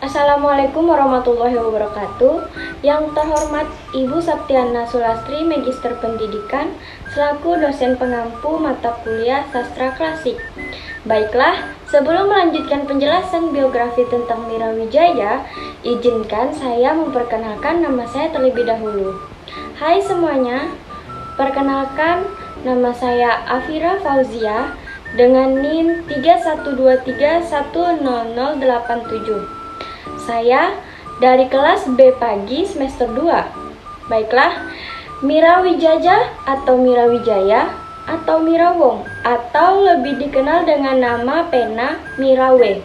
Assalamualaikum warahmatullahi wabarakatuh. Yang terhormat Ibu Saptiana Sulastri, Magister Pendidikan, selaku dosen pengampu mata kuliah Sastra Klasik. Baiklah, sebelum melanjutkan penjelasan biografi tentang Mira Wijaya, izinkan saya memperkenalkan nama saya terlebih dahulu. Hai semuanya, perkenalkan nama saya Afira Fauzia dengan NIM 3123100087. Saya dari kelas B pagi semester 2. Baiklah, Mira Wijaya atau Mira Wijaya atau Mira Wong atau lebih dikenal dengan nama pena Mira W.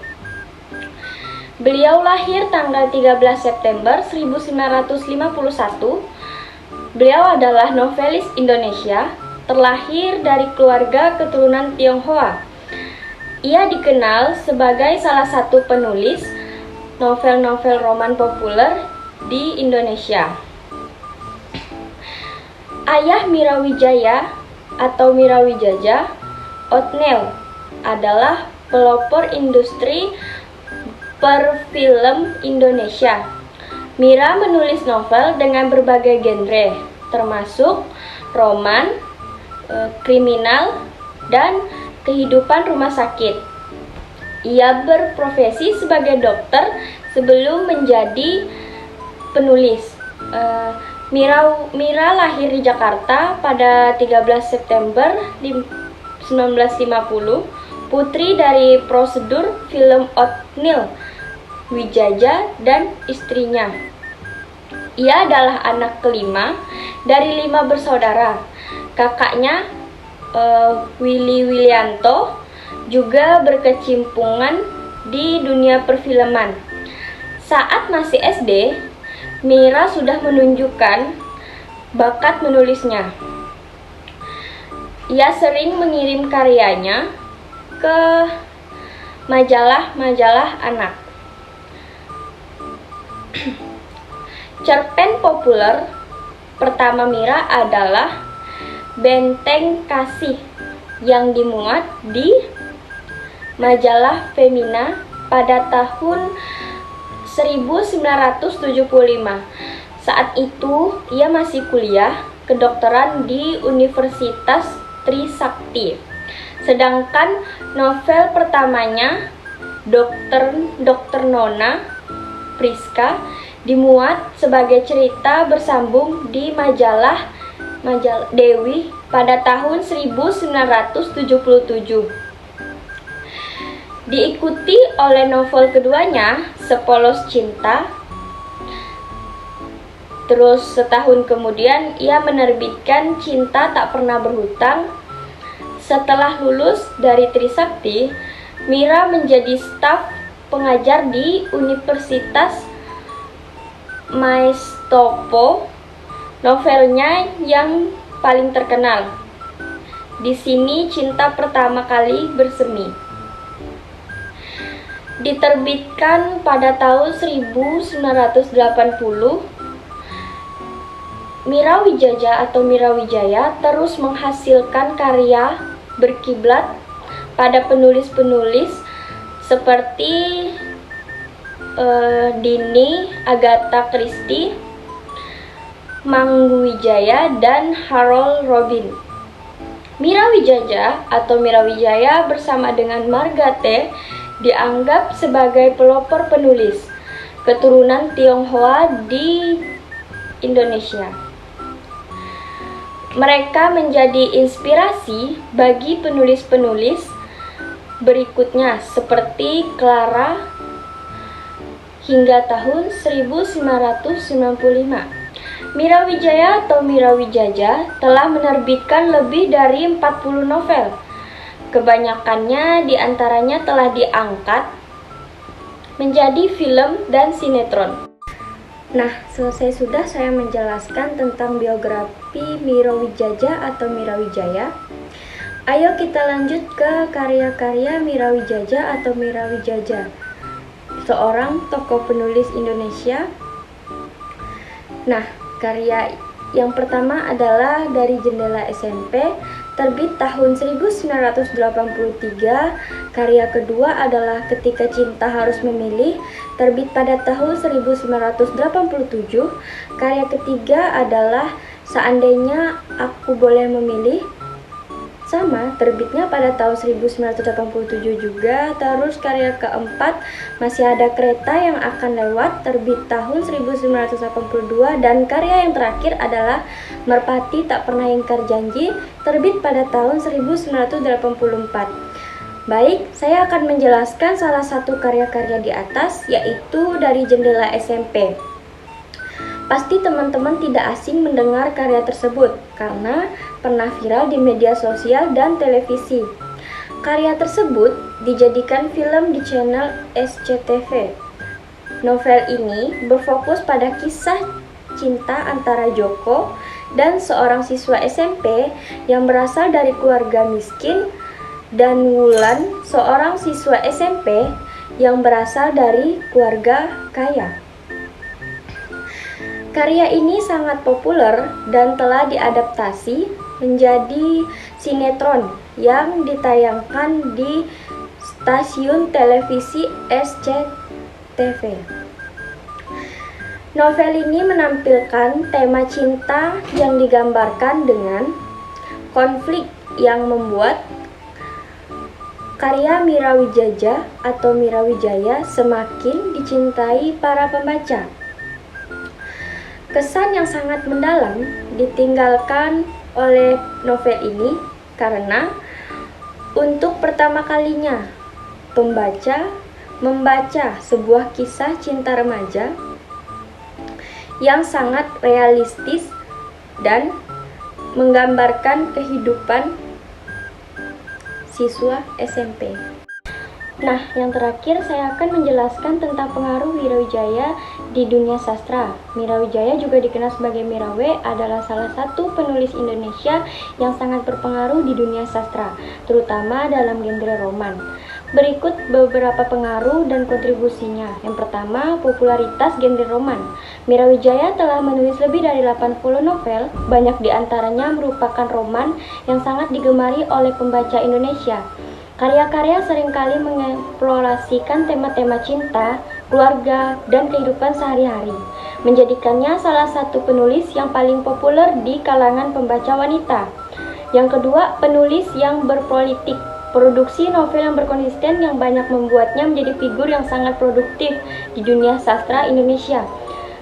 Beliau lahir tanggal 13 September 1951. Beliau adalah novelis Indonesia, terlahir dari keluarga keturunan Tionghoa. Ia dikenal sebagai salah satu penulis novel-novel roman populer di Indonesia. Ayah Mira Wijaya atau Mira Wijaya, Othniel, adalah pelopor industri perfilm Indonesia. Mira menulis novel dengan berbagai genre, termasuk roman, kriminal, dan kehidupan rumah sakit. Ia berprofesi sebagai dokter sebelum menjadi penulis. Mira lahir di Jakarta pada 13 September 1950, putri dari prosedur film Othniel Wijaya dan istrinya. Ia adalah anak kelima dari 5 bersaudara. Kakaknya Willy Willianto juga berkecimpungan di dunia perfilman. Saat masih SD, Mira sudah menunjukkan bakat menulisnya. Ia sering mengirim karyanya ke majalah-majalah anak. Cerpen populer pertama Mira adalah Benteng Kasih yang dimuat di majalah Femina pada tahun 1975. Saat itu ia masih kuliah kedokteran di Universitas Trisakti. Sedangkan novel pertamanya Dokter Nona Priska dimuat sebagai cerita bersambung di majalah Dewi pada tahun 1977. Diikuti oleh novel keduanya, Sepolos Cinta. Terus setahun kemudian ia menerbitkan Cinta Tak Pernah Berhutang. Setelah lulus dari Trisakti, Mira menjadi staf pengajar di Universitas Maestopo. Novelnya yang paling terkenal, Di Sini Cinta Pertama Kali Bersemi, diterbitkan pada tahun 1980. Mira Wijaya atau Mira Wijaya terus menghasilkan karya berkiblat pada penulis-penulis seperti Dini, Agatha Christie, Mangwijaya, dan Harold Robin. Mira Wijaya atau Mira Wijaya bersama dengan Marga T dianggap sebagai pelopor penulis keturunan Tionghoa di Indonesia. Mereka menjadi inspirasi bagi penulis-penulis berikutnya seperti Clara hingga tahun 1995. Mira Wijaya atau Mira Wijaya telah menerbitkan lebih dari 40 novel. Kebanyakannya diantaranya telah diangkat menjadi film dan sinetron. Nah, selesai sudah saya menjelaskan tentang biografi Mira Wijaya atau Mira Wijaya. Ayo kita lanjut ke karya-karya Mira Wijaya atau Mira Wijaya, seorang tokoh penulis Indonesia. Nah, karya yang pertama adalah Dari Jendela SMP terbit tahun 1983. Karya kedua adalah Ketika Cinta Harus Memilih, terbit pada tahun 1987. Karya ketiga adalah Seandainya Aku Boleh Memilih, sama, terbitnya pada tahun 1987 juga. Terus karya keempat Masih Ada Kereta Yang Akan Lewat, terbit tahun 1982. Dan karya yang terakhir adalah Merpati Tak Pernah Ingkar Janji, terbit pada tahun 1984. Baik, saya akan menjelaskan salah satu karya-karya di atas, yaitu dari Jendela SMP. Pasti teman-teman tidak asing mendengar karya tersebut karena pernah viral di media sosial dan televisi. Karya tersebut dijadikan film di channel SCTV. Novel ini berfokus pada kisah cinta antara Joko dan seorang siswa SMP yang berasal dari keluarga miskin, dan Wulan, seorang siswa SMP yang berasal dari keluarga kaya. Karya ini sangat populer dan telah diadaptasi menjadi sinetron yang ditayangkan di stasiun televisi SCTV. Novel ini menampilkan tema cinta yang digambarkan dengan konflik yang membuat karya Mira Wijaja atau Mira Wijaya semakin dicintai para pembaca. Kesan yang sangat mendalam ditinggalkan oleh novel ini karena untuk pertama kalinya pembaca membaca sebuah kisah cinta remaja yang sangat realistis dan menggambarkan kehidupan siswa SMP. Nah, yang terakhir saya akan menjelaskan tentang pengaruh Mira Wijaya di dunia sastra. Mira Wijaya juga dikenal sebagai Mira W, adalah salah satu penulis Indonesia yang sangat berpengaruh di dunia sastra, terutama dalam genre roman. Berikut beberapa pengaruh dan kontribusinya. Yang pertama, popularitas genre roman. Mira Wijaya telah menulis lebih dari 80 novel, banyak diantaranya merupakan roman yang sangat digemari oleh pembaca Indonesia. Karya-karya seringkali mengeksplorasikan tema-tema cinta, keluarga, dan kehidupan sehari-hari, menjadikannya salah satu penulis yang paling populer di kalangan pembaca wanita. Yang kedua, penulis yang berpolitik. Produksi novel yang berkonsisten yang banyak membuatnya menjadi figur yang sangat produktif di dunia sastra Indonesia.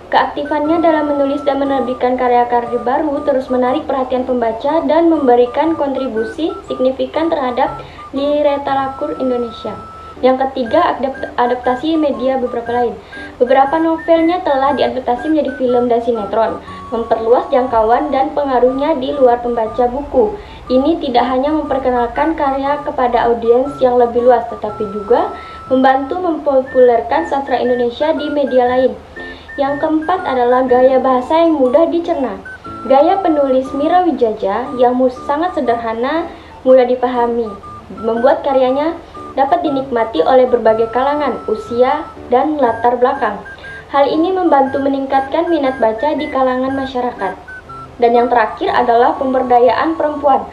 Keaktifannya dalam menulis dan menerbitkan karya-karya baru terus menarik perhatian pembaca dan memberikan kontribusi signifikan terhadap literatur Indonesia. Yang ketiga, adaptasi media beberapa lain. Beberapa novelnya telah diadaptasi menjadi film dan sinetron, memperluas jangkauan dan pengaruhnya di luar pembaca buku. Ini tidak hanya memperkenalkan karya kepada audiens yang lebih luas, tetapi juga membantu mempopulerkan sastra Indonesia di media lain. Yang keempat adalah gaya bahasa yang mudah dicerna. Gaya penulis Mira Wijaya yang sangat sederhana, mudah dipahami, membuat karyanya dapat dinikmati oleh berbagai kalangan, usia, dan latar belakang. Hal ini membantu meningkatkan minat baca di kalangan masyarakat. Dan yang terakhir adalah pemberdayaan perempuan.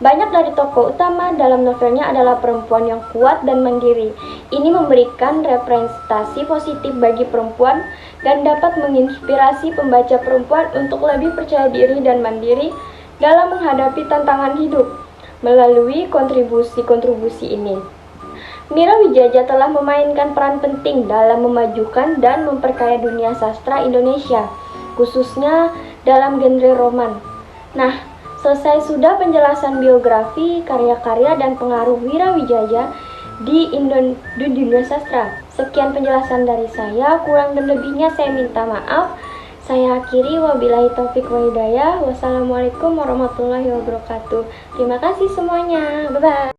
Banyak dari tokoh utama dalam novelnya adalah perempuan yang kuat dan mandiri. Ini memberikan representasi positif bagi perempuan dan dapat menginspirasi pembaca perempuan untuk lebih percaya diri dan mandiri dalam menghadapi tantangan hidup. Melalui kontribusi-kontribusi ini, Mira Wijaya telah memainkan peran penting dalam memajukan dan memperkaya dunia sastra Indonesia, khususnya dalam genre roman. Nah, selesai sudah penjelasan biografi, karya-karya, dan pengaruh Mira Wijaya di dunia sastra. Sekian penjelasan dari saya, kurang dan lebihnya saya minta maaf. Saya akhiri, wabillahi taufik wa hidayah. Wassalamualaikum warahmatullahi wabarakatuh. Terima kasih semuanya. Bye-bye.